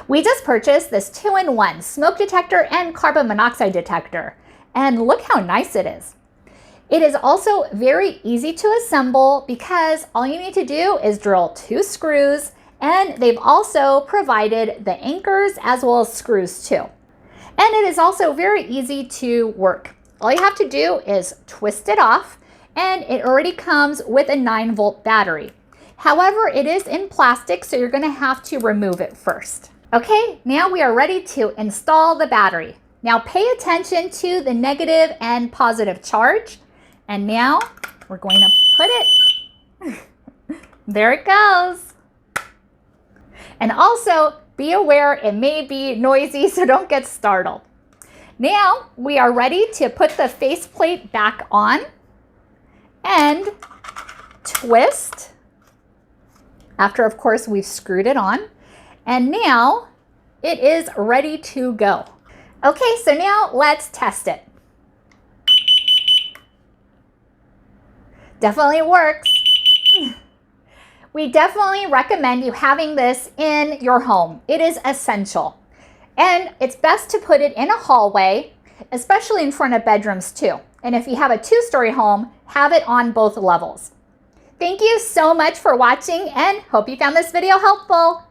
We just purchased this 2-in-1 smoke detector and carbon monoxide detector, and look how nice it is. It is also very easy to assemble because all you need to do is drill 2 screws, and they've also provided the anchors as well as screws too. And it is also very easy to work. All you have to do is twist it off, and it already comes with a 9-volt battery. However, it is in plastic, so you're going to have to remove it first. Okay, now we are ready to install the battery. Now pay attention to the negative and positive charge. And now we're going to put it, there it goes. And also be aware it may be noisy, so don't get startled. Now we are ready to put the faceplate back on and twist. After, of course, we've screwed it on. And now it is ready to go. Okay, so now let's test it. Definitely works. We definitely recommend you having this in your home. It is essential. And it's best to put it in a hallway, especially in front of bedrooms too. And if you have a 2-story home, have it on both levels. Thank you so much for watching and hope you found this video helpful.